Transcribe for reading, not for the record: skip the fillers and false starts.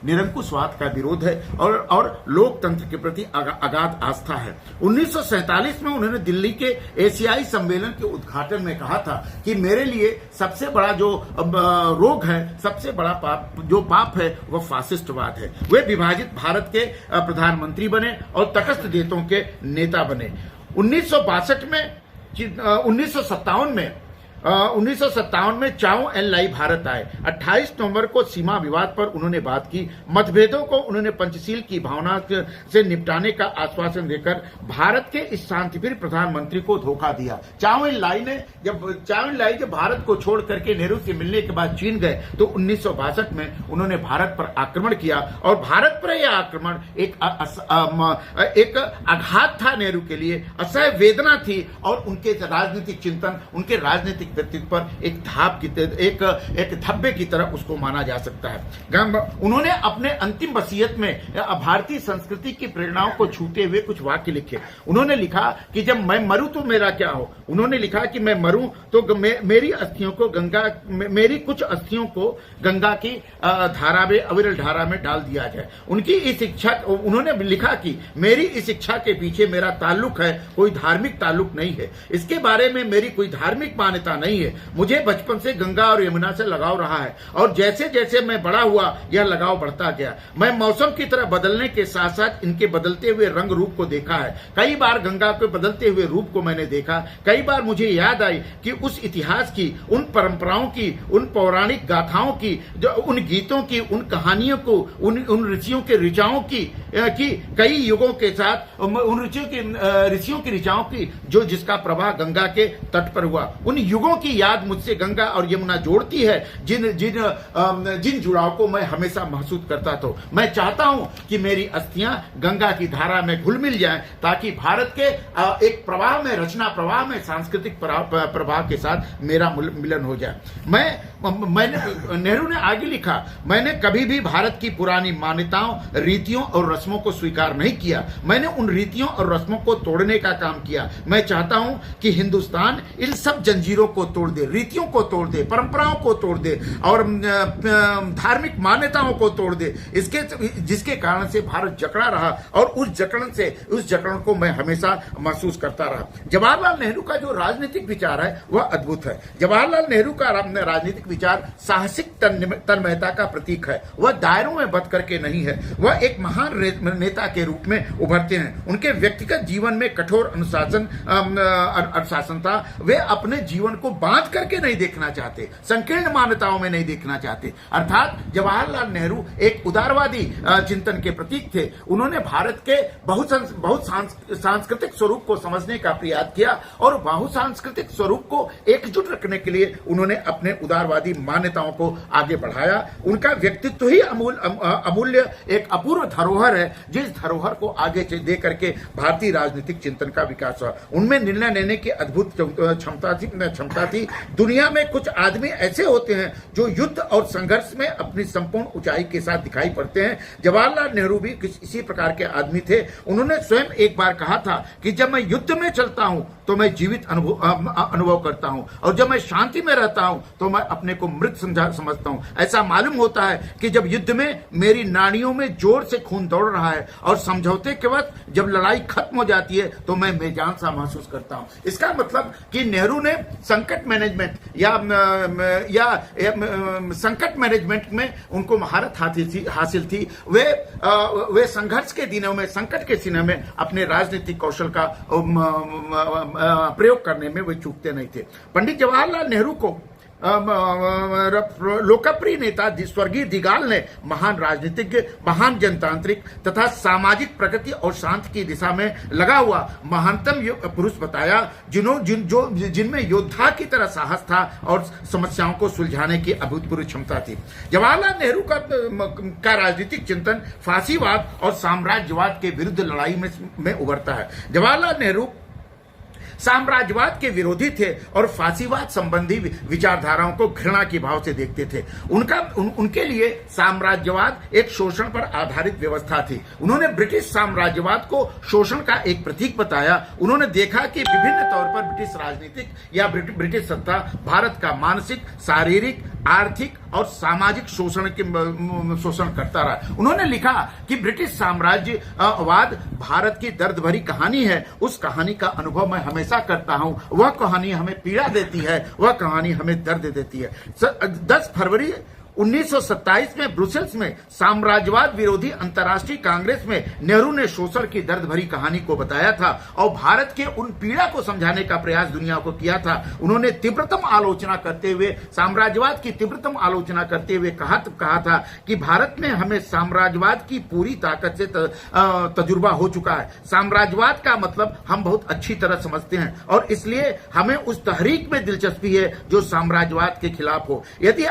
निरंकुशवाद का विरोध है और लोकतंत्र के प्रति अगाध आस्था है। 1947 में उन्होंने दिल्ली के एशियाई सम्मेलन के उद्घाटन में कहा था कि मेरे लिए सबसे बड़ा जो रोग है, सबसे बड़ा पाप है वह फासिस्टवाद है। वे विभाजित भारत के प्रधानमंत्री बने और तटस्थ देशों के नेता बने। 1957 में चाओ एन लाई भारत आए। 28 नवंबर को सीमा विवाद पर उन्होंने बात की। मतभेदों को उन्होंने पंचशील की भावना से निपटाने का आश्वासन देकर भारत के इस शांतिप्रिय प्रधानमंत्री को धोखा दिया। चाओ एन लाई जब भारत को छोड़ करके नेहरू से मिलने के बाद चीन गए तो 1962 में उन्होंने भारत पर आक्रमण किया और भारत पर यह आक्रमण एक आघात था नेहरू के लिए, असह्य वेदना थी और उनके राजनीतिक चिंतन, उनके राजनीतिक व्यक्तित्व पर एक धब्बे की तरह उसको माना जा सकता है। उन्होंने अपने अंतिम वसीयत में भारतीय संस्कृति की प्रेरणाओं को छूते हुए कुछ वाक्य लिखे। उन्होंने लिखा कि जब मैं मरूं तो मेरा क्या हो। उन्होंने लिखा कि मैं मरूं तो मेरी कुछ अस्थियों को गंगा की धारा में, अविरल धारा में डाल दिया जाए। उनकी इस इच्छा, उन्होंने लिखा कि मेरी इस इच्छा के पीछे मेरा ताल्लुक है, कोई धार्मिक ताल्लुक नहीं है। इसके बारे में मेरी कोई धार्मिक मान्यता नहीं है। मुझे बचपन से गंगा और यमुना से लगाव रहा है और जैसे जैसे मैं बड़ा हुआ यह लगाव बढ़ता गया। मैं मौसम की तरह बदलने के साथ साथ इनके बदलते हुए रंग रूप को देखा है। कई बार गंगा के बदलते हुए रूप को मैंने देखा। कई बार मुझे याद आई कि उस इतिहास की, उन परंपराओं की, उन पौराणिक गाथाओं की, उन गीतों की, उन कहानियों को, उन ऋषियों के ऋचाओं की कई युगों के साथ, उन ऋषियों की ऋचाओं की जिसका प्रवाह गंगा के तट पर हुआ। उन युगों की याद मुझसे गंगा और यमुना जोड़ती है, जिन जुड़ाव को मैं हमेशा महसूस करता था। मैं चाहता हूं कि मेरी अस्थियां गंगा की धारा में घुल मिल जाएं ताकि भारत के एक प्रवाह में, रचना प्रवाह में, सांस्कृतिक प्रवाह के साथ मेरा मिलन हो जाए। नेहरू ने आगे लिखा, मैंने कभी भी भारत की पुरानी मान्यताओं, रीतियों और रस्मों को स्वीकार नहीं किया। मैंने उन रीतियों और रस्मों को तोड़ने का काम किया। मैं चाहता हूं कि हिंदुस्तान इन सब जंजीरों को तोड़ दे, रीतियों को तोड़ दे, परंपराओं को तोड़ दे और धार्मिक मान्यताओं को तोड़ दे, जिसके कारण से भारत जकड़ा रहा और उस जकड़न को मैं हमेशा महसूस करता रहा। जवाहरलाल नेहरू का जो राजनीतिक विचार है वह अद्भुत है। जवाहरलाल नेहरू का राजनीतिक विचार साहसिक तन्मयता का प्रतीक है। वह दायरों में बंद करके नहीं है, वह एक महान नेता के रूप में उभरते हैं। उनके व्यक्तिगत जीवन में कठोर अनुशासन था। वे अपने जीवन को बांध करके नहीं देखना चाहते, संकीर्ण मान्यताओं में नहीं देखना चाहते। अर्थात जवाहरलाल नेहरू एक उदारवादी चिंतन के प्रतीक थे। उन्होंने भारत के बहुत सांस्कृतिक स्वरूप को समझने का प्रयास किया और बहुसांस्कृतिक स्वरूप को एकजुट रखने के लिए उन्होंने अपने उदारवादी मान्यताओं को आगे बढ़ाया। उनका व्यक्तित्व ही अमूल्य एक अपूर्व धरोहर है, जिस धरोहर को आगे दे करके भारतीय राजनीतिक चिंतन का विकास हुआ। उनमें निर्णय लेने की अद्भुत क्षमता थी। दुनिया में कुछ आदमी ऐसे होते हैं जो युद्ध और संघर्ष में अपनी संपूर्ण ऊंचाई के साथ दिखाई पड़ते हैं। जवाहरलाल नेहरू भी इसी प्रकार के आदमी थे। उन्होंने स्वयं एक बार कहा था कि जब मैं युद्ध में चलता हूं तो मैं जीवित अनुभव करता हूं और जब मैं शांति में रहता हूं तो मैं अपने को मृत समझता हूं। ऐसा मालूम होता है कि जब युद्ध में मेरी नाड़ियों में जोर से खून दौड़ रहा है और समझौते के वक्त जब लड़ाई खत्म हो जाती है तो मैं बेजान सा महसूस करता हूं। इसका मतलब कि नेहरू ने संकट मैनेजमेंट या संकट मैनेजमेंट में उनको महारत हासिल थी। वे संघर्ष के दिनों में, संकट के दिनों में अपने राजनीतिक कौशल का प्रयोग करने में वे चूकते नहीं थे। पंडित जवाहरलाल नेहरू को लोकप्रिय नेता स्वर्गीय दिगाल ने महान राजनीतिज्ञ, महान जनतांत्रिक तथा सामाजिक प्रगति और शांति की दिशा में लगा हुआ महानतम पुरुष बताया, जिनमें योद्धा की तरह साहस था और समस्याओं को सुलझाने की अभूतपूर्व क्षमता थी। जवाहरलाल नेहरू का राजनीतिक चिंतन फांसीवाद और साम्राज्यवाद के विरुद्ध लड़ाई में उभरता है। जवाहरलाल नेहरू साम्राज्यवाद के विरोधी थे और फांसीवाद संबंधी विचारधाराओं को घृणा के भाव से देखते थे। उनके लिए साम्राज्यवाद एक शोषण पर आधारित व्यवस्था थी। उन्होंने ब्रिटिश साम्राज्यवाद को शोषण का एक प्रतीक बताया। उन्होंने देखा कि विभिन्न तौर पर ब्रिटिश राजनीतिक या ब्रिटिश सत्ता भारत का मानसिक, शारीरिक, आर्थिक और सामाजिक शोषण करता रहा। उन्होंने लिखा कि ब्रिटिश साम्राज्यवाद भारत की दर्द भरी कहानी है, उस कहानी का अनुभव मैं हमेशा करता हूं, वह कहानी हमें पीड़ा देती है, वह कहानी हमें दर्द देती है। 10 फरवरी 1927 में ब्रुसेल्स में साम्राज्यवाद विरोधी अंतर्राष्ट्रीय कांग्रेस में नेहरू ने शोषण की दर्द भरी कहानी को बताया था और भारत के उन पीड़ा को समझाने का प्रयास दुनिया को किया था। उन्होंने तीव्रतम आलोचना करते हुए, साम्राज्यवाद की तीव्रतम आलोचना करते हुए कहा था कि भारत में हमें साम्राज्यवाद की पूरी ताकत से तजुर्बा हो चुका है। साम्राज्यवाद का मतलब हम बहुत अच्छी तरह समझते हैं और इसलिए हमें उस तहरीक में दिलचस्पी है जो साम्राज्यवाद के खिलाफ हो। यदि